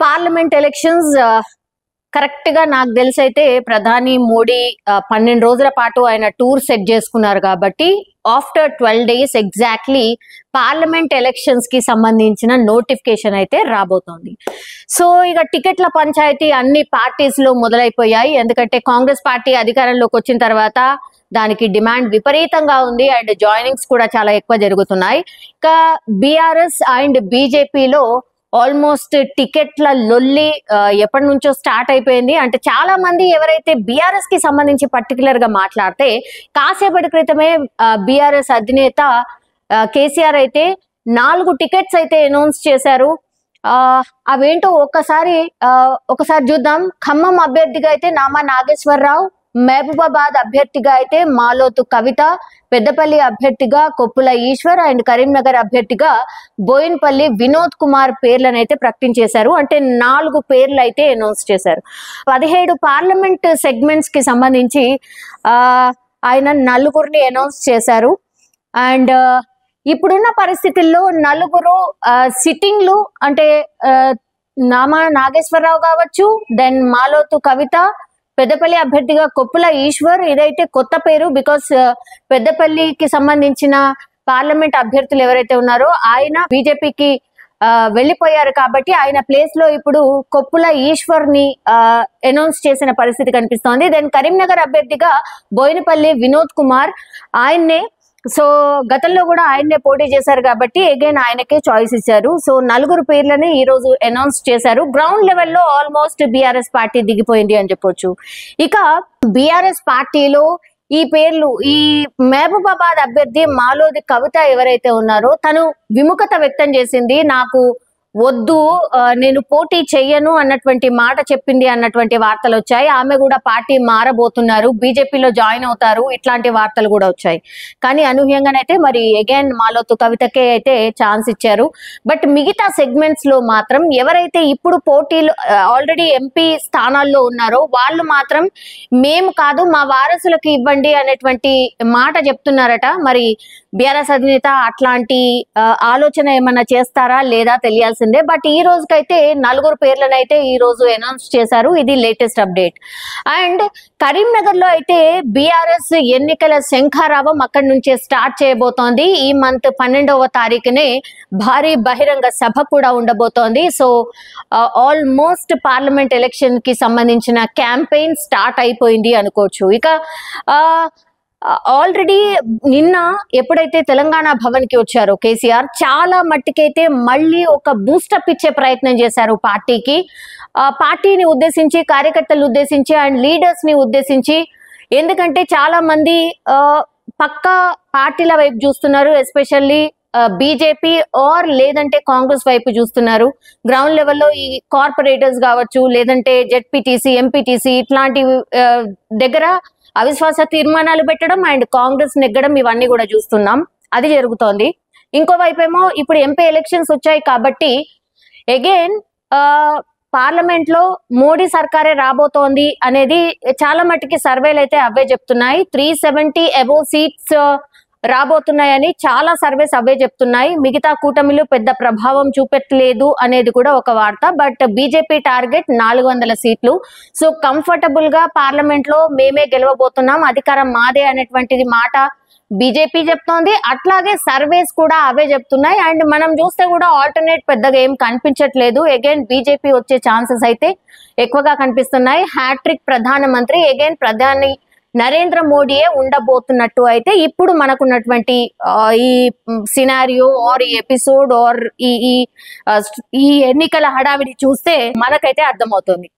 Parliament elections correct గా నాకు తెలిసైతే ప్రధాని మోడీ 12 రోజుల పాటు ఆయన టూర్ సెట్ చేసుకున్నారు కాబట్టి after 12 days exactly parliament elections కి సంబంధించిన నోటిఫికేషన్ అయితే రాబోతోంది. సో ఇక టికెట్ల పంచాయతీ అన్ని పార్టీస్ లో మొదలైపోయాయి. ఎందుకంటే కాంగ్రెస్ పార్టీ అధికారంలోకి వచ్చిన తర్వాత దానికి డిమాండ్ విపరీతంగా ఉంది అండ్ జాయినింగ్స్ కూడా చాలా ఎక్కువ జరుగుతున్నాయి. ఇక బీఆర్ఎస్ అండ్ బీజేపీలో ఆల్మోస్ట్ టికెట్ల లొల్లి ఎప్పటి నుంచో స్టార్ట్ అయిపోయింది. అంటే చాలా మంది ఎవరైతే బీఆర్ఎస్ కి సంబంధించి పర్టికులర్ గా మాట్లాడితే కాసేపటి క్రితమే బీఆర్ఎస్ అధినేత కేసీఆర్ అయితే 4 టికెట్స్ అయితే అనౌన్స్ చేశారు. అవేంటో ఒకసారి చూద్దాం. ఖమ్మం అభ్యర్థిగా అయితే నామా నాగేశ్వరరావు, మహబూబాబాద్ అభ్యర్థిగా అయితే మాలోతు కవిత, పెద్దపల్లి అభ్యర్థిగా కొప్పుల ఈశ్వర్ అండ్ కరీంనగర్ అభ్యర్థిగా బోయిన్పల్లి వినోద్ కుమార్ పేర్లను అయితే ప్రకటించేశారు. అంటే 4 పేర్లు అయితే అనౌన్స్ చేశారు. 17 పార్లమెంట్ సెగ్మెంట్స్ కి సంబంధించి ఆయన 4 అనౌన్స్ చేశారు. అండ్ ఇప్పుడున్న పరిస్థితుల్లో 4 సిట్టింగ్లు అంటే నామా నాగేశ్వరరావు కావచ్చు, దెన్ మాలోతు కవిత, పెద్దపల్లి అభ్యర్థిగా కొప్పుల ఈశ్వర్. ఇదైతే కొత్త పేరు బికాస్ పెద్దపల్లికి సంబంధించిన పార్లమెంట్ అభ్యర్థులు ఎవరైతే ఉన్నారో ఆయన బీజేపీకి వెళ్ళిపోయారు కాబట్టి ఆయన ప్లేస్ లో ఇప్పుడు కొప్పుల ఈశ్వర్ ని అనౌన్స్ చేసిన పరిస్థితి కనిపిస్తోంది. దెన్ కరీంనగర్ అభ్యర్థిగా బోయినపల్లి వినోద్ కుమార్, ఆయన్నే సో గతంలో కూడా ఆయన్నే పోటీ చేశారు కాబట్టి అగైన్ ఆయనకే చాయిస్ ఇచ్చారు. సో 4 పేర్లని ఈ రోజు అనౌన్స్ చేశారు. గ్రౌండ్ లెవెల్లో ఆల్మోస్ట్ బీఆర్ఎస్ పార్టీ దిగిపోయింది అని చెప్పొచ్చు. ఇక బీఆర్ఎస్ పార్టీలో ఈ పేర్లు, ఈ మహబూబాబాద్ అభ్యర్థి మాలోది కవిత ఎవరైతే ఉన్నారో తను విముఖత వ్యక్తం చేసింది. నాకు వద్దు, నేను పోటీ చెయ్యను అన్నటువంటి మాట చెప్పింది అన్నటువంటి వార్తలు వచ్చాయి. ఆమె కూడా పార్టీ మారబోతున్నారు, బీజేపీలో జాయిన్ అవుతారు, ఇట్లాంటి వార్తలు కూడా వచ్చాయి. కానీ అనూహ్యంగానైతే మరి అగైన్ మాలోతు కవితకే అయితే ఛాన్స్ ఇచ్చారు. బట్ మిగతా సెగ్మెంట్స్ లో మాత్రం ఎవరైతే ఇప్పుడు పోటీలు ఆల్రెడీ ఎంపీ స్థానాల్లో ఉన్నారో వాళ్ళు మాత్రం మేము కాదు మా వారసులకు ఇవ్వండి అనేటువంటి మాట చెప్తున్నారట. మరి బీఆర్ఎస్ అధినేత అట్లాంటి ఆలోచన ఏమన్నా చేస్తారా లేదా తెలియాల్సిందే. బట్ ఈ రోజుకైతే 4 పేర్లను అయితే ఈ రోజు అనౌన్స్ చేశారు. ఇది లేటెస్ట్ అప్డేట్. అండ్ కరీంనగర్ లో అయితే బీఆర్ఎస్ ఎన్నికల శంఖారావం అక్కడి నుంచే స్టార్ట్ చేయబోతోంది. ఈ మంత్ 12వ తారీఖునే భారీ బహిరంగ సభ కూడా ఉండబోతోంది. సో ఆల్మోస్ట్ పార్లమెంట్ ఎలక్షన్ కి సంబంధించిన క్యాంపెయిన్ స్టార్ట్ అయిపోయింది అనుకోవచ్చు. ఇక ఆల్రెడీ నిన్న ఎప్పుడైతే తెలంగాణ భవన్ కి వచ్చారో కేసీఆర్ చాలా మట్టికైతే మళ్ళీ ఒక బూస్టప్ ఇచ్చే ప్రయత్నం చేశారు పార్టీకి. పార్టీని ఉద్దేశించి, కార్యకర్తలు ఉద్దేశించి అండ్ లీడర్స్ ని ఉద్దేశించి. ఎందుకంటే చాలా మంది పక్కా పార్టీల వైపు చూస్తున్నారు, ఎస్పెషల్లీ బీజేపీ ఆర్ లేదంటే కాంగ్రెస్ వైపు చూస్తున్నారు. గ్రౌండ్ లెవెల్లో ఈ కార్పొరేటర్స్ కావచ్చు, లేదంటే జెడ్పీటీసీ, ఎంపీటీసీ ఇట్లాంటి దగ్గర అవిశ్వాస తీర్మానాలు పెట్టడం అండ్ కాంగ్రెస్ నెగ్గడం ఇవన్నీ కూడా చూస్తున్నాం. అది జరుగుతోంది. ఇంకోవైపు ఏమో ఇప్పుడు ఎంపీ ఎలక్షన్స్ వచ్చాయి కాబట్టి అగైన్ పార్లమెంట్ లో మోడీ సర్కారే రాబోతోంది అనేది చాలా మట్టుకి సర్వేలు అయితే అవే చెప్తున్నాయి. 370 అబోవ్ సీట్స్ రాబోతున్నాయని చాలా సర్వేస్ అవే చెప్తున్నాయి. మిగతా కూటమిలు పెద్ద ప్రభావం చూపెట్టలేదు అనేది కూడా ఒక వార్త. బట్ బీజేపీ టార్గెట్ 400 సీట్లు. సో కంఫర్టబుల్ గా పార్లమెంట్ లో మేమే గెలవబోతున్నాం, అధికారం మాదే అనేటువంటిది మాట బీజేపీ చెప్తోంది. అట్లాగే సర్వేస్ కూడా అవే చెప్తున్నాయి. అండ్ మనం చూస్తే కూడా ఆల్టర్నేట్ పెద్దగా ఏం కనిపించట్లేదు. అగైన్ బీజేపీ వచ్చే ఛాన్సెస్ అయితే ఎక్కువగా కనిపిస్తున్నాయి. హ్యాట్రిక్ ప్రధానమంత్రి అగైన్ ప్రధాని నరేంద్ర మోడీయే ఉండబోతున్నట్టు అయితే ఇప్పుడు మనకున్నటువంటి ఈ సినారియో ఆర్ ఈ ఎపిసోడ్ ఆర్ ఈ ఎన్నికల హడావిడి చూస్తే మనకైతే అర్థమవుతుంది.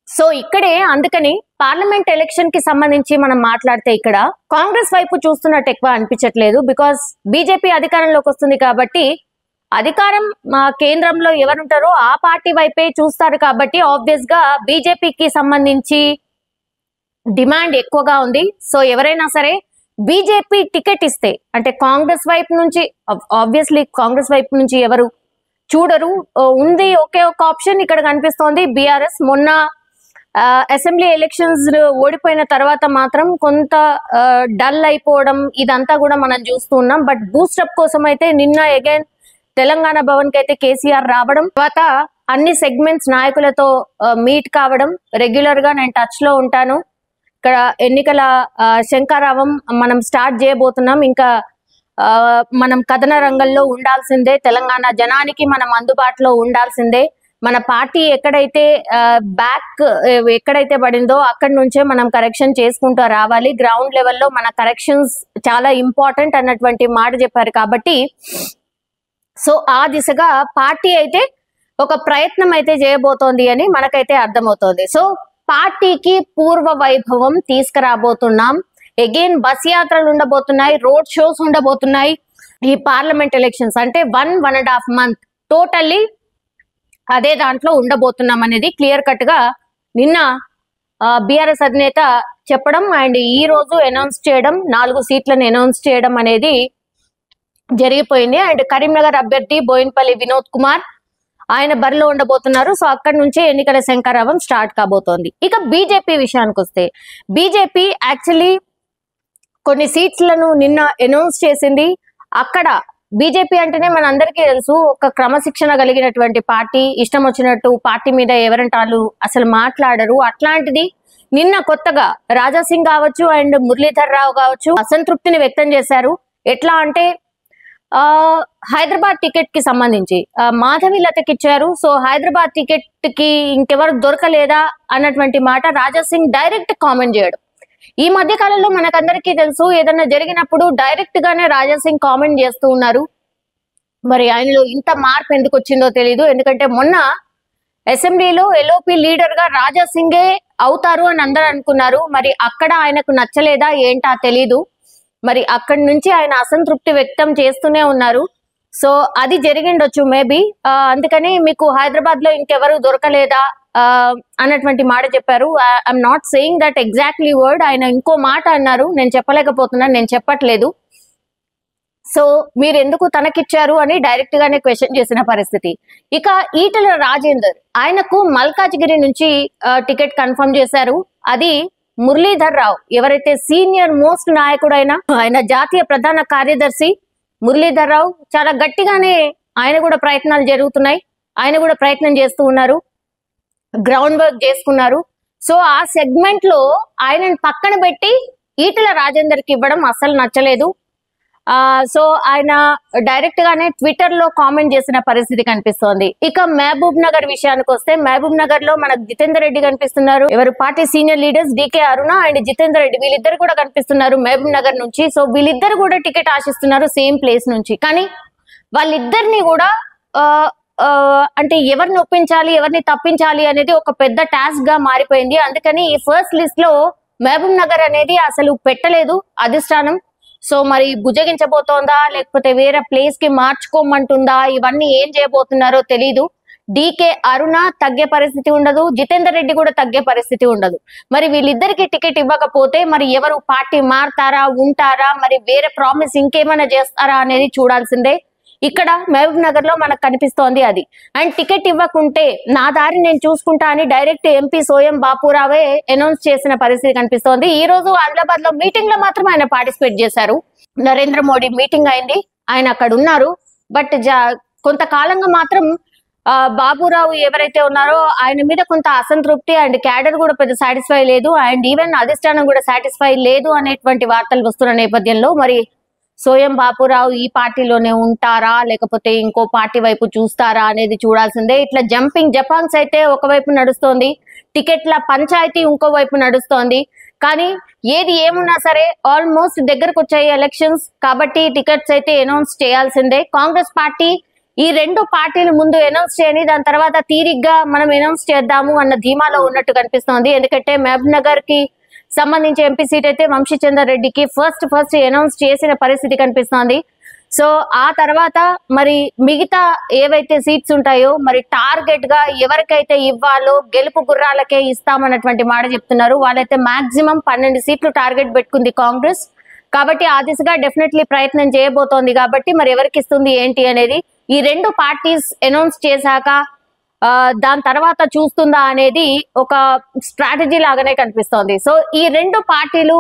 సో ఇక్కడే అందుకని పార్లమెంట్ ఎలక్షన్ కి సంబంధించి మనం మాట్లాడితే ఇక్కడ కాంగ్రెస్ వైపు చూస్తున్నట్టు ఎక్కువ అనిపించట్లేదు. బికాస్ బీజేపీ అధికారంలోకి వస్తుంది కాబట్టి అధికారం కేంద్రంలో ఎవరుంటారో ఆ పార్టీ వైపే చూస్తారు కాబట్టి ఆబ్వియస్ గా బీజేపీకి సంబంధించి డిమాండ్ ఎక్కువగా ఉంది. సో ఎవరైనా సరే బీజేపీ టికెట్ ఇస్తే అంటే కాంగ్రెస్ వైపు నుంచి ఆబ్వియస్లీ కాంగ్రెస్ వైపు నుంచి ఎవరు చూడరు. ఉంది ఒకే ఒక ఆప్షన్ ఇక్కడ కనిపిస్తోంది బీఆర్ఎస్. మొన్న అసెంబ్లీ ఎలక్షన్స్ ఓడిపోయిన తర్వాత మాత్రం కొంత డల్ అయిపోవడం ఇదంతా కూడా మనం చూస్తూ ఉన్నాం. బట్ బూస్టప్ కోసం అయితే నిన్న అగైన్ తెలంగాణ భవన్ కి అయితే కేసీఆర్ రావడం, తర్వాత అన్ని సెగ్మెంట్స్ నాయకులతో మీట్ కావడం, రెగ్యులర్ గా నేను టచ్ లో ఉంటాను. ఇక్కడ ఎన్నికల శంఖారావం మనం స్టార్ట్ చేయబోతున్నాం. ఇంకా మనం కథన రంగంలో ఉండాల్సిందే, తెలంగాణ జనానికి మనం అందుబాటులో ఉండాల్సిందే. మన పార్టీ ఎక్కడైతే బ్యాక్ ఎక్కడైతే పడిందో అక్కడి నుంచే మనం కరెక్షన్ చేసుకుంటూ రావాలి. గ్రౌండ్ లెవెల్లో మన కరెక్షన్స్ చాలా ఇంపార్టెంట్ అన్నటువంటి మాట చెప్పారు. కాబట్టి సో ఆ దిశగా పార్టీ అయితే ఒక ప్రయత్నం అయితే చేయబోతోంది అని మనకైతే అర్థమవుతోంది. సో పార్టీకి పూర్వ వైభవం తీసుకురాబోతున్నాం. అగైన్ బస్ యాత్రలు ఉండబోతున్నాయి, రోడ్ షోస్ ఉండబోతున్నాయి. ఈ పార్లమెంట్ ఎలక్షన్స్ అంటే 1.5 month టోటల్లీ అదే దాంట్లో ఉండబోతున్నాం అనేది క్లియర్ కట్ గా నిన్న బీఆర్ఎస్ అధినేత చెప్పడం అండ్ ఈ రోజు అనౌన్స్ చేయడం, 4 సీట్లను అనౌన్స్ చేయడం అనేది జరిగిపోయింది. అండ్ కరీంనగర్ అభ్యర్థి బోయిన్పల్లి వినోద్ కుమార్ ఆయన బరిలో ఉండబోతున్నారు. సో అక్కడి నుంచే ఎన్నికల శంఖారావం స్టార్ట్ కాబోతోంది. ఇక బీజేపీ విషయానికి వస్తే, బీజేపీ యాక్చువల్లీ కొన్ని సీట్లను నిన్న అనౌన్స్ చేసింది. అక్కడ బీజేపీ అంటేనే మనందరికీ తెలుసు, ఒక క్రమశిక్షణ కలిగినటువంటి పార్టీ, ఇష్టం వచ్చినట్టు పార్టీ మీద ఎవరంటారు అసలు మాట్లాడరు. అట్లాంటిది నిన్న కొత్తగా రాజాసింగ్ కావచ్చు అండ్ మురళీధర్ రావు కావచ్చు అసంతృప్తిని వ్యక్తం చేశారు. ఎట్లా అంటే హైదరాబాద్ టికెట్ కి సంబంధించి మాధవి లతకి ఇచ్చారు. సో హైదరాబాద్ టికెట్ కి ఇంకెవరు దొరకలేదా అన్నటువంటి మాట రాజాసింగ్ డైరెక్ట్ కామెంట్ చేయడం. ఈ మధ్య కాలంలో మనకందరికీ తెలుసు, ఏదన్నా జరిగినప్పుడు డైరెక్ట్ గానే రాజాసింగ్ కామెంట్ చేస్తూ ఉన్నారు. మరి ఆయనలో ఇంత మార్పు ఎందుకు వచ్చిందో తెలియదు. ఎందుకంటే మొన్న అసెంబ్లీలో ఎల్ఓపి లీడర్ గా రాజాసింగే అవుతారు అని అందరూ అనుకున్నారు. మరి అక్కడ ఆయనకు నచ్చలేదా ఏంటా తెలీదు. మరి అక్కడి నుంచి ఆయన అసంతృప్తి వ్యక్తం చేస్తూనే ఉన్నారు. సో అది జరిగిండొచ్చు మేబీ. అందుకని మీకు హైదరాబాద్ లో ఇంకెవరు దొరకలేదా అన్నటువంటి మాట చెప్పారు. I'm not saying that exactly word. ఆయన ఇంకో మాట అన్నారు, నేను చెప్పలేకపోతున్నాను, నేను చెప్పట్లేదు. సో మీరు ఎందుకు తనకిచ్చారు అని డైరెక్ట్ గానే క్వశ్చన్ చేసిన పరిస్థితి. ఇక ఈటెల రాజేందర్ ఆయనకు మల్కాజ్గిరి నుంచి టికెట్ కన్ఫర్మ్ చేశారు. అది మురళీధర్ రావు ఎవరైతే సీనియర్ మోస్ట్ నాయకుడైన ఆయన జాతీయ ప్రధాన కార్యదర్శి మురళీధర్ రావు చాలా గట్టిగానే ఆయన కూడా ప్రయత్నాలు జరుగుతున్నాయి. ఆయన కూడా ప్రయత్నం చేస్తూ ఉన్నారు, గ్రౌండ్ వర్క్ చేసుకున్నారు. సో ఆ సెగ్మెంట్ లో ఆయనను పక్కన పెట్టి ఈటెల రాజేందర్ కి ఇవ్వడం అస్సలు నచ్చలేదు. సో ఆయన డైరెక్ట్ గానే ట్విట్టర్ లో కామెంట్ చేసిన పరిస్థితి కనిపిస్తోంది. ఇక మహబూబ్ నగర్ విషయానికి వస్తే, మహబూబ్ నగర్ లో మనకు జితేందర్ రెడ్డి కనిపిస్తున్నారు. ఎవరు party senior leaders DK Aruna and Jitender Reddy వీళ్ళిద్దరు కూడా కనిపిస్తున్నారు మహబూబ్ నగర్ నుంచి. సో వీళ్ళిద్దరు కూడా టికెట్ ఆశిస్తున్నారు సేమ్ ప్లేస్ నుంచి. కానీ వాళ్ళిద్దరిని కూడా అంటే ఎవరిని ఒప్పించాలి, ఎవరిని తప్పించాలి అనేది ఒక పెద్ద టాస్క్ గా మారిపోయింది. అందుకని ఈ ఫస్ట్ లిస్ట్ లో మహబూబ్ నగర్ అనేది అసలు పెట్టలేదు అధిష్టానం. సో మరి భుజగించబోతోందా లేకపోతే వేరే ప్లేస్ కి మార్చుకోమంటుందా, ఇవన్నీ ఏం చేయబోతున్నారో తెలీదు. డికే అరుణ తగ్గే పరిస్థితి ఉండదు, జితేందర్ రెడ్డి కూడా తగ్గే పరిస్థితి ఉండదు. మరి వీళ్ళిద్దరికి టికెట్ ఇవ్వకపోతే మరి ఎవరు పార్టీ మారుతారా, ఉంటారా, మరి వేరే ప్రామిస్ ఇంకేమైనా చేస్తారా అనేది చూడాల్సిందే. ఇక్కడ మహబూబ్ నగర్ లో మనకు కనిపిస్తోంది అది. అండ్ టికెట్ ఇవ్వకుంటే నా దారి నేను చూసుకుంటా అని డైరెక్ట్ ఎంపీ సోయం బాపురావే అనౌన్స్ చేసిన పరిస్థితి కనిపిస్తోంది. ఈ రోజు ఆదిలాబాద్ లో మీటింగ్ లో మాత్రం ఆయన పార్టిసిపేట్ చేశారు. నరేంద్ర మోడీ మీటింగ్ అయింది, ఆయన అక్కడ ఉన్నారు. బట్ కొంతకాలంగా మాత్రం బాబురావు ఎవరైతే ఉన్నారో ఆయన మీద కొంత అసంతృప్తి అండ్ క్యాడర్ కూడా పెద్ద సాటిస్ఫై లేదు అండ్ ఈవెన్ అధిష్టానం కూడా సాటిస్ఫై లేదు అనేటువంటి వార్తలు వస్తున్న నేపథ్యంలో మరి సోయం బాపురావు ఈ పార్టీలోనే ఉంటారా లేకపోతే ఇంకో పార్టీ వైపు చూస్తారా అనేది చూడాల్సిందే. ఇట్లా జపాంగ్స్ అయితే ఒకవైపు నడుస్తోంది, టికెట్ల పంచాయతీ ఇంకో వైపు నడుస్తోంది. కానీ ఏది ఏమున్నా సరే ఆల్మోస్ట్ దగ్గరకు వచ్చాయి ఎలక్షన్స్ కాబట్టి టికెట్స్ అయితే అనౌన్స్ చేయాల్సిందే. కాంగ్రెస్ పార్టీ ఈ రెండు పార్టీలు ముందు అనౌన్స్ చేయని, దాని తర్వాత తీరిగ్గా మనం అనౌన్స్ చేద్దాము అన్న ధీమాలో ఉన్నట్టు కనిపిస్తోంది. ఎందుకంటే మహబూబ్ నగర్ కి సంబంధించి ఎంపీ సీట్ అయితే వంశీచందర్ రెడ్డికి ఫస్ట్ అనౌన్స్ చేసిన పరిస్థితి కనిపిస్తోంది. సో ఆ తర్వాత మరి మిగతా ఏవైతే సీట్స్ ఉంటాయో మరి టార్గెట్ గా ఎవరికైతే ఇవ్వాలో గెలుపు గుర్రాలకే ఇస్తామన్నటువంటి మాట చెప్తున్నారు. వాళ్ళైతే మాక్సిమం 12 సీట్లు టార్గెట్ పెట్టుకుంది కాంగ్రెస్. కాబట్టి ఆ దిశగా డెఫినెట్లీ ప్రయత్నం చేయబోతోంది. కాబట్టి మరి ఎవరికి ఇస్తుంది ఏంటి అనేది ఈ రెండు పార్టీస్ అనౌన్స్ చేశాక దాని తర్వాత చూస్తుందా అనేది ఒక స్ట్రాటజీ లాగానే కనిపిస్తోంది. సో ఈ రెండు పార్టీలు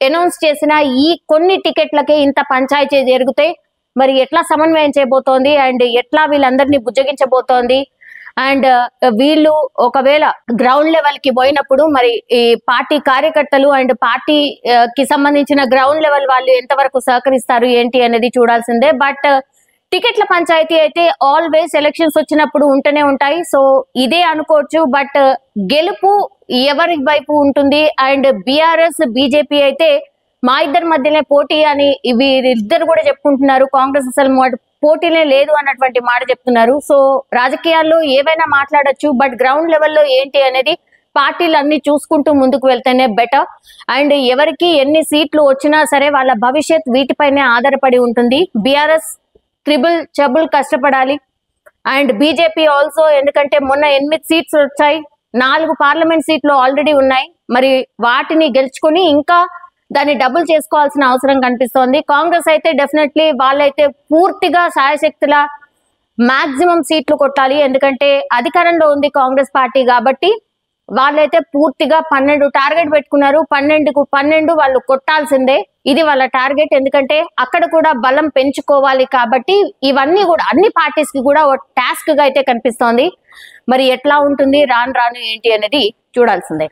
అనౌన్స్ చేసిన ఈ కొన్ని టికెట్లకే ఇంత పంచాయతీ జరిగితే మరి ఎట్లా సమన్వయం చేయబోతోంది అండ్ ఎట్లా వీళ్ళందరినీ బుజ్జగించబోతోంది అండ్ వీళ్ళు ఒకవేళ గ్రౌండ్ లెవెల్ కి పోయినప్పుడు మరి ఈ పార్టీ కార్యకర్తలు అండ్ పార్టీ కి సంబంధించిన గ్రౌండ్ లెవెల్ వాళ్ళు ఎంతవరకు సహకరిస్తారు ఏంటి అనేది చూడాల్సిందే. బట్ టికెట్ల పంచాయతీ అయితే ఆల్వేస్ ఎలక్షన్స్ వచ్చినప్పుడు ఉంటూనే ఉంటాయి. సో ఇదే అనుకోవచ్చు. బట్ గెలుపు ఎవరి వైపు ఉంటుంది? అండ్ బీఆర్ఎస్ బీజేపీ అయితే మా ఇద్దరి మధ్యనే పోటీ అని వీరిద్దరు కూడా చెప్పుకుంటున్నారు. కాంగ్రెస్ అసలు పోటీనే లేదు అన్నటువంటి మాట చెప్తున్నారు. సో రాజకీయాల్లో ఏవైనా మాట్లాడొచ్చు, బట్ గ్రౌండ్ లెవెల్లో ఏంటి అనేది పార్టీలు అన్ని చూసుకుంటూ ముందుకు వెళ్తేనే బెటర్. అండ్ ఎవరికి ఎన్ని సీట్లు వచ్చినా సరే వాళ్ళ భవిష్యత్ వీటిపైనే ఆధారపడి ఉంటుంది. బీఆర్ఎస్ ట్రిబుల్ కష్టపడాలి. అండ్ బీజేపీ ఆల్సో, ఎందుకంటే మొన్న 8 సీట్స్ వచ్చాయి, 4 పార్లమెంట్ సీట్లు ఆల్రెడీ ఉన్నాయి. మరి వాటిని గెలుచుకొని ఇంకా దాన్ని డబుల్ చేసుకోవాల్సిన అవసరం కనిపిస్తోంది. కాంగ్రెస్ అయితే డెఫినెట్లీ వాళ్ళైతే పూర్తిగా శాయశక్తుల మాక్సిమం సీట్లు కొట్టాలి. ఎందుకంటే అధికారంలో ఉంది కాంగ్రెస్ పార్టీ కాబట్టి వాళ్ళైతే పూర్తిగా 12 టార్గెట్ పెట్టుకున్నారు. 12కు 12 వాళ్ళు కొట్టాల్సిందే, ఇది వాళ్ళ టార్గెట్. ఎందుకంటే అక్కడ కూడా బలం పెంచుకోవాలి కాబట్టి ఇవన్నీ కూడా అన్ని పార్టీస్ కి కూడా టాస్క్ గా అయితే కనిపిస్తోంది. మరి ఎట్లా ఉంటుంది రాను రాను ఏంటి అనేది చూడాల్సిందే.